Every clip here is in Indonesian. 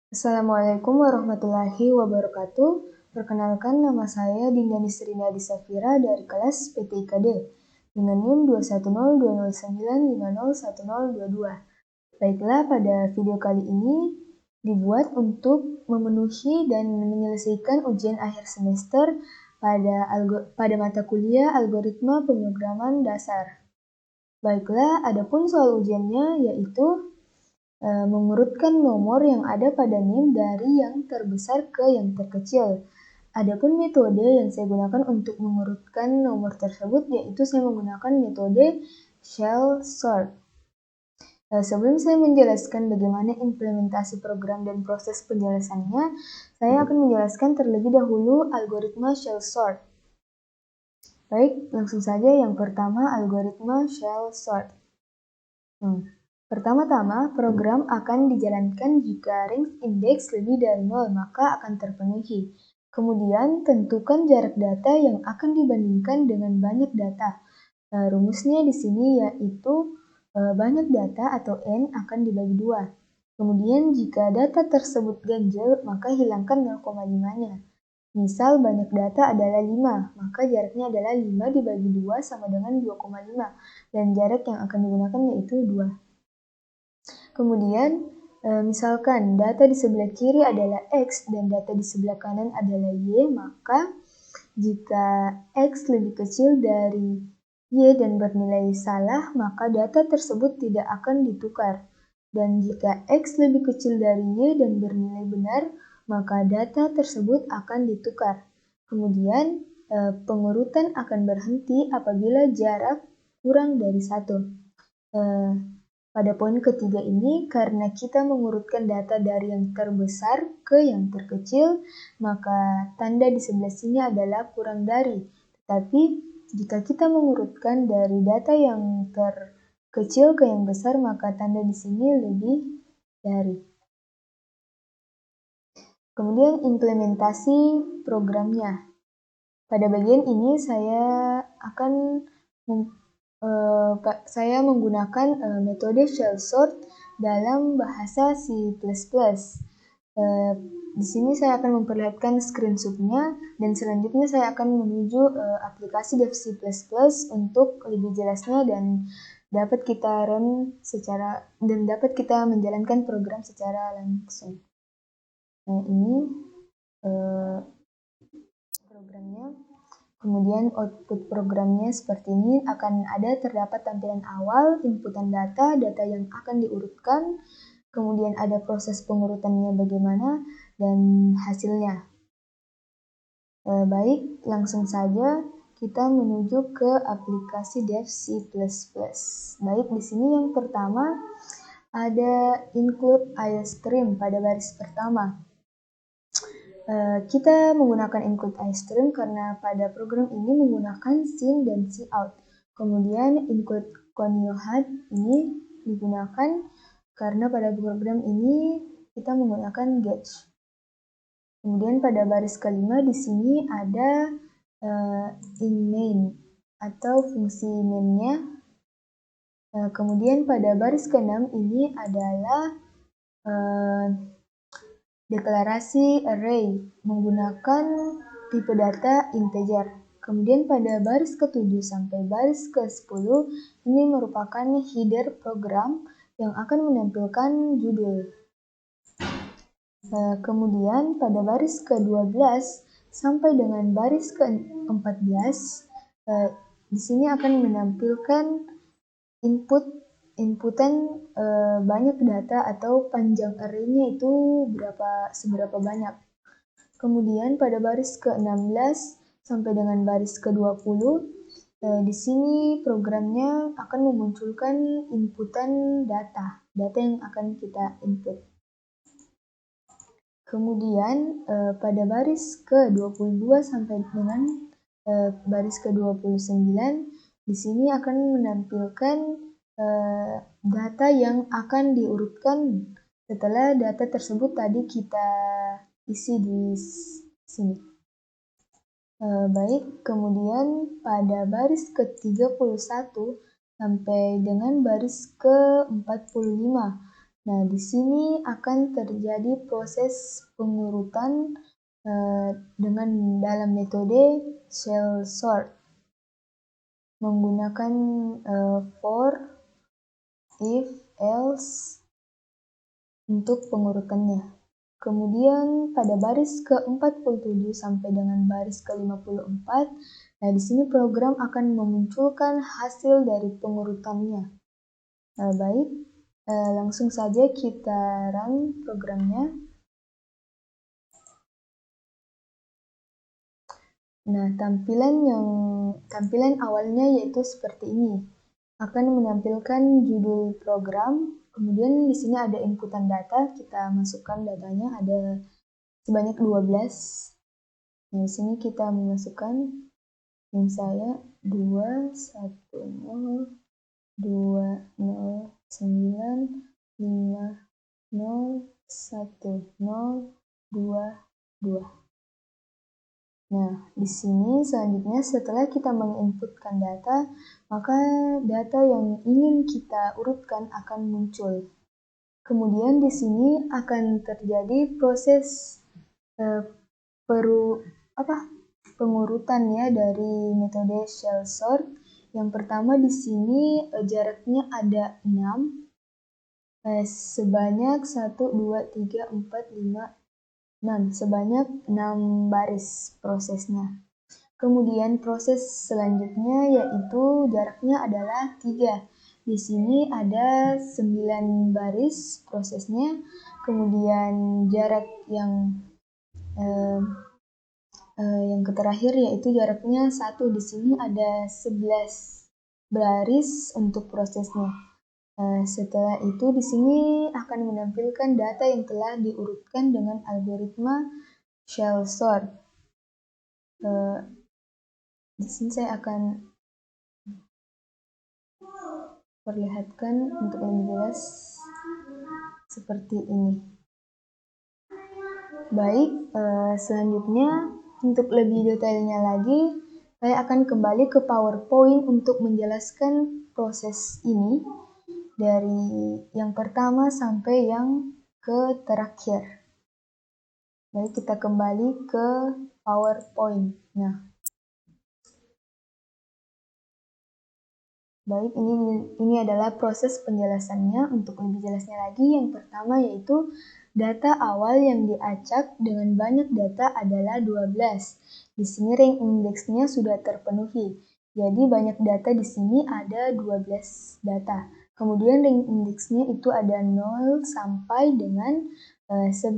Assalamualaikum warahmatullahi wabarakatuh. Perkenalkan, nama saya Dinda Nisrina Disafira dari kelas PTIKD dengan NIM 2102095010022. Baiklah, pada video kali ini dibuat untuk memenuhi dan menyelesaikan ujian akhir semester pada mata kuliah Algoritma Pemrograman Dasar. Baiklah, adapun soal ujiannya yaitu mengurutkan nomor yang ada pada NIM dari yang terbesar ke yang terkecil. Adapun metode yang saya gunakan untuk mengurutkan nomor tersebut yaitu saya menggunakan metode shell sort. Sebelum saya menjelaskan bagaimana implementasi program dan proses penjelasannya, saya akan menjelaskan terlebih dahulu algoritma shell sort. Baik, langsung saja yang pertama algoritma shell sort. Pertama-tama, program akan dijalankan jika range index lebih dari 0, maka akan terpenuhi. Kemudian, tentukan jarak data yang akan dibandingkan dengan banyak data. Rumusnya di sini yaitu banyak data atau N akan dibagi 2. Kemudian, jika data tersebut ganjil, maka hilangkan 0,5-nya. Misal banyak data adalah 5, maka jaraknya adalah 5 dibagi 2 sama dengan 2,5. Dan jarak yang akan digunakan yaitu 2. Kemudian, misalkan data di sebelah kiri adalah X dan data di sebelah kanan adalah Y, maka jika X lebih kecil dari Y dan bernilai salah, maka data tersebut tidak akan ditukar. Dan jika X lebih kecil dari Y dan bernilai benar, maka data tersebut akan ditukar. Kemudian, pengurutan akan berhenti apabila jarak kurang dari 1. Pada poin ketiga ini, karena kita mengurutkan data dari yang terbesar ke yang terkecil, maka tanda di sebelah sini adalah kurang dari. Tetapi, jika kita mengurutkan dari data yang terkecil ke yang besar, maka tanda di sini lebih dari. Kemudian, implementasi programnya. Pada bagian ini, saya menggunakan metode shell sort dalam bahasa C++. Di sini saya akan memperlihatkan screenshot-nya dan selanjutnya saya akan menuju aplikasi Dev C++ untuk lebih jelasnya dan dapat kita dapat kita menjalankan program secara langsung. Nah, ini programnya. Kemudian output programnya seperti ini, akan terdapat tampilan awal, inputan data yang akan diurutkan, kemudian ada proses pengurutannya bagaimana, dan hasilnya. Baik, langsung saja kita menuju ke aplikasi Dev C++. Baik, di sini yang pertama ada include iStream pada baris pertama. Kita menggunakan include iStream karena pada program ini menggunakan sin dan cout. Kemudian include coniohat ini digunakan karena pada program ini kita menggunakan getch. Kemudian pada baris kelima di sini ada in main atau fungsi main-nya. Kemudian pada baris ke-6 ini adalah deklarasi array menggunakan tipe data integer. Kemudian pada baris ke-7 sampai baris ke-10 ini merupakan header program yang akan menampilkan judul. Kemudian pada baris ke-12 sampai dengan baris ke-14 di sini akan menampilkan inputan banyak data atau panjang array-nya itu seberapa banyak. Kemudian pada baris ke-16 sampai dengan baris ke-20 di sini programnya akan memunculkan inputan data yang akan kita input. Kemudian pada baris ke-22 sampai dengan baris ke-29 di sini akan menampilkan data yang akan diurutkan setelah data tersebut tadi kita isi di sini. Baik, kemudian pada baris ke-31 sampai dengan baris ke-45 Nah, di sini akan terjadi proses pengurutan dengan dalam metode shell sort menggunakan for, if, else untuk pengurutannya. Kemudian pada baris ke-47 sampai dengan baris ke-54, nah di sini program akan memunculkan hasil dari pengurutannya. Baik, langsung saja kita run programnya. Nah, tampilan awalnya yaitu seperti ini. Akan menampilkan judul program, kemudian di sini ada inputan data, kita masukkan datanya ada sebanyak 12. Nah, di sini kita memasukkan misalnya 2102090101022. Nah, di sini selanjutnya setelah kita menginputkan data, maka data yang ingin kita urutkan akan muncul. Kemudian di sini akan terjadi proses pengurutan ya dari metode shell sort. Yang pertama di sini jaraknya ada 6 sebanyak 1 2 3 4 5 6 sebanyak 6 baris prosesnya. Kemudian proses selanjutnya yaitu jaraknya adalah 3. Di sini ada 9 baris prosesnya. Kemudian jarak yang terakhir yaitu jaraknya 1. Di sini ada 11 baris untuk prosesnya. Setelah itu di sini akan menampilkan data yang telah diurutkan dengan algoritma shell sort. Di sini saya akan perlihatkan untuk lebih jelas seperti ini. Baik, selanjutnya untuk lebih detailnya lagi, saya akan kembali ke PowerPoint untuk menjelaskan proses ini dari yang pertama sampai yang ke terakhir. Baik, kita kembali ke PowerPoint. Nah, baik, ini adalah proses penjelasannya. Untuk lebih jelasnya lagi, yang pertama yaitu data awal yang diacak dengan banyak data adalah 12. Di sini rank indeksnya sudah terpenuhi. Jadi banyak data di sini ada 12 data. Kemudian rank indeksnya itu ada 0 sampai dengan 11.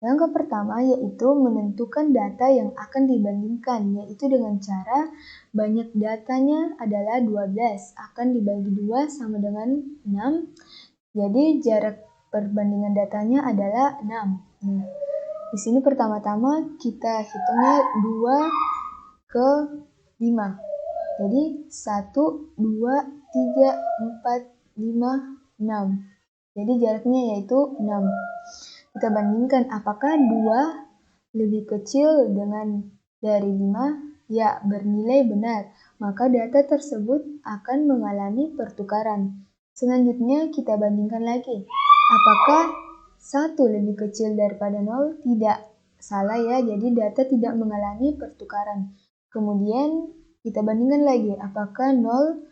Langkah pertama yaitu menentukan data yang akan dibandingkan, yaitu dengan cara banyak datanya adalah 12, akan dibagi 2 sama dengan 6. Jadi jarak perbandingan datanya adalah 6. Nah, di sini pertama-tama kita hitungnya 2 ke 5. Jadi 1, 2, 3, 4, 5, 6. Jadi jaraknya yaitu 6. Kita bandingkan apakah 2 lebih kecil dari 5? Ya, bernilai benar. Maka data tersebut akan mengalami pertukaran. Selanjutnya kita bandingkan lagi. Apakah 1 lebih kecil daripada 0? Tidak. Salah ya, jadi data tidak mengalami pertukaran. Kemudian kita bandingkan lagi. Apakah 0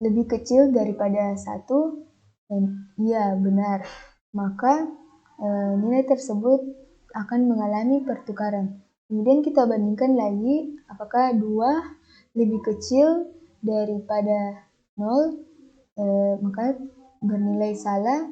lebih kecil daripada 1? Iya, benar. Maka nilai tersebut akan mengalami pertukaran. Kemudian kita bandingkan lagi, apakah 2 lebih kecil daripada 0, maka bernilai salah,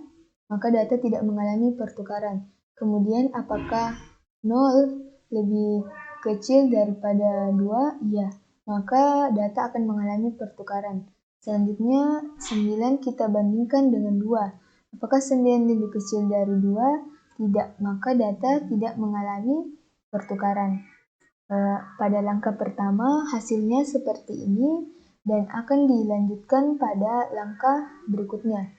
maka data tidak mengalami pertukaran. Kemudian apakah 0 lebih kecil daripada 2? Iya, maka data akan mengalami pertukaran. Selanjutnya 9 kita bandingkan dengan 2. Apakah 9 lebih kecil dari 2? Tidak, maka data tidak mengalami pertukaran. Pada langkah pertama hasilnya seperti ini dan akan dilanjutkan pada langkah berikutnya.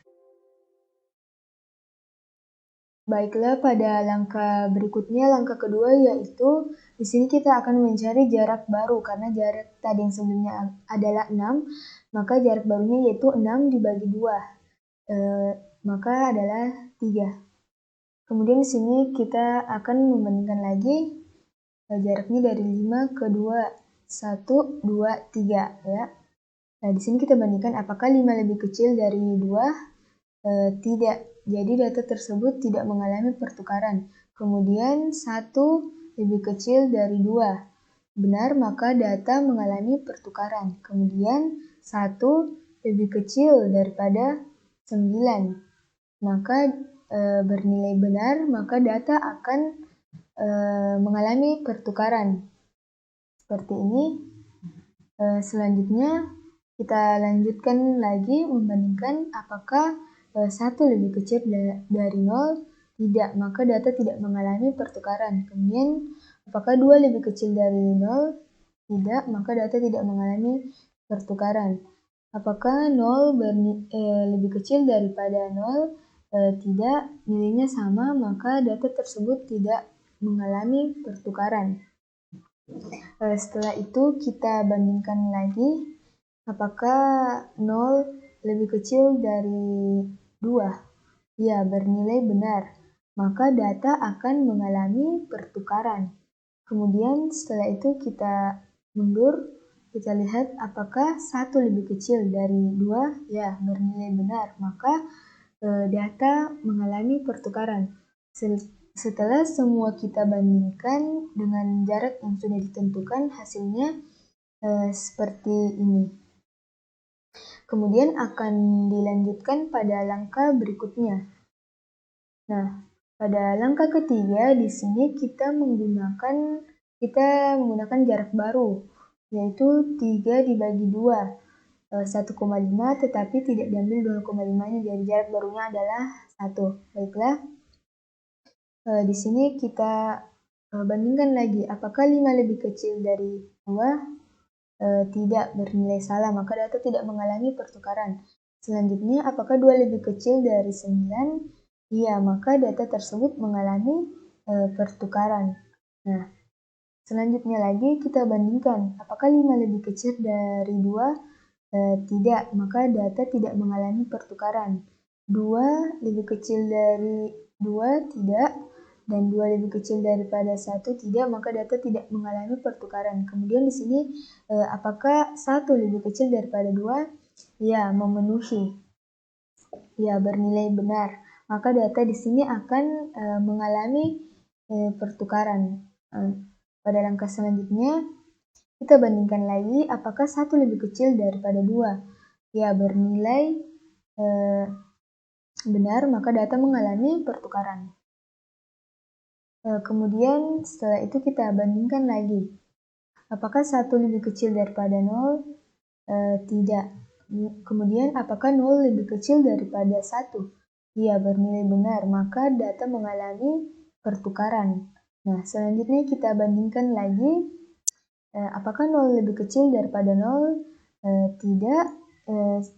Baiklah, pada langkah berikutnya, langkah kedua yaitu di sini kita akan mencari jarak baru karena jarak tadi yang sebelumnya adalah 6, maka jarak barunya yaitu 6 dibagi 2. maka adalah 3. Kemudian di sini kita akan membandingkan lagi jaraknya dari 5 ke 2, 1, 2, 3 ya. Nah, di sini kita bandingkan apakah 5 lebih kecil dari 2? Tidak. Jadi data tersebut tidak mengalami pertukaran. Kemudian 1 lebih kecil dari 2. Benar, maka data mengalami pertukaran. Kemudian 1 lebih kecil daripada 9. Maka bernilai benar, maka data akan mengalami pertukaran. Seperti ini. Selanjutnya kita lanjutkan lagi membandingkan apakah 1 lebih kecil dari 0, tidak, maka data tidak mengalami pertukaran. Kemudian apakah 2 lebih kecil dari 0, tidak, maka data tidak mengalami pertukaran. Apakah 0 lebih kecil daripada 0, tidak, nilainya sama, maka data tersebut tidak mengalami pertukaran. Setelah itu kita bandingkan lagi apakah 0 lebih kecil dari 2. Ya, bernilai benar. Maka data akan mengalami pertukaran. Kemudian setelah itu kita mundur, kita lihat apakah 1 lebih kecil dari 2. Ya, bernilai benar. Maka data mengalami pertukaran. Setelah semua kita bandingkan dengan jarak yang sudah ditentukan, hasilnya seperti ini. Kemudian akan dilanjutkan pada langkah berikutnya. Nah, pada langkah ketiga di sini kita menggunakan jarak baru, yaitu 3 dibagi 2. 1,5 tetapi tidak diambil 2,5-nya, jadi jarak barunya adalah 1. Baiklah, di sini kita bandingkan lagi apakah 5 lebih kecil dari 2? Tidak, bernilai salah, maka data tidak mengalami pertukaran. Selanjutnya, apakah 2 lebih kecil dari 9? Iya, maka data tersebut mengalami pertukaran. Nah, selanjutnya lagi kita bandingkan apakah 5 lebih kecil dari 2? Tidak, maka data tidak mengalami pertukaran. 2 lebih kecil dari 2, tidak, dan 2 lebih kecil daripada 1, tidak, maka data tidak mengalami pertukaran. Kemudian di sini apakah 1 lebih kecil daripada 2? Ya, memenuhi. Ya, bernilai benar. Maka data di sini akan mengalami pertukaran. Pada langkah selanjutnya, kita bandingkan lagi apakah 1 lebih kecil daripada 2. Ya, bernilai benar, maka data mengalami pertukaran. Kemudian setelah itu kita bandingkan lagi. Apakah 1 lebih kecil daripada 0? Tidak. Kemudian apakah 0 lebih kecil daripada 1? Iya, bernilai benar, maka data mengalami pertukaran. Nah, selanjutnya kita bandingkan lagi. Apakah 0 lebih kecil daripada 0? Tidak.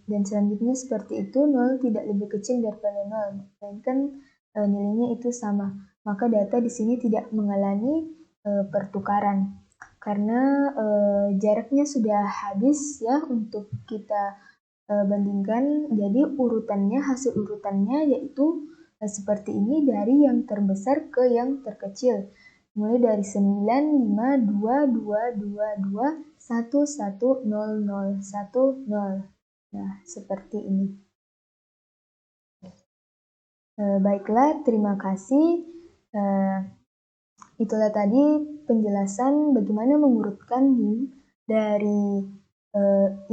Dan selanjutnya seperti itu, 0 tidak lebih kecil daripada 0, melainkan nilainya itu sama. Maka data di sini tidak mengalami pertukaran. Karena jaraknya sudah habis ya untuk kita bandingkan. Jadi hasil urutannya yaitu seperti ini dari yang terbesar ke yang terkecil. Mulai dari 9, 5, 2, 2, 2, 2, 1, 1, 0, 0, 1, 0. Nah, seperti ini. Baiklah, terima kasih. Itulah tadi penjelasan bagaimana mengurutkan dari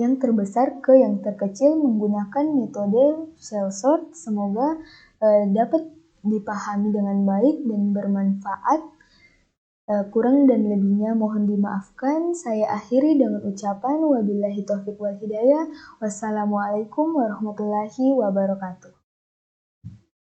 yang terbesar ke yang terkecil menggunakan metode shell sort. Semoga dapat dipahami dengan baik dan bermanfaat. Kurang dan lebihnya mohon dimaafkan. Saya akhiri dengan ucapan wabillahi taufiq wal hidayah. Wassalamualaikum warahmatullahi wabarakatuh.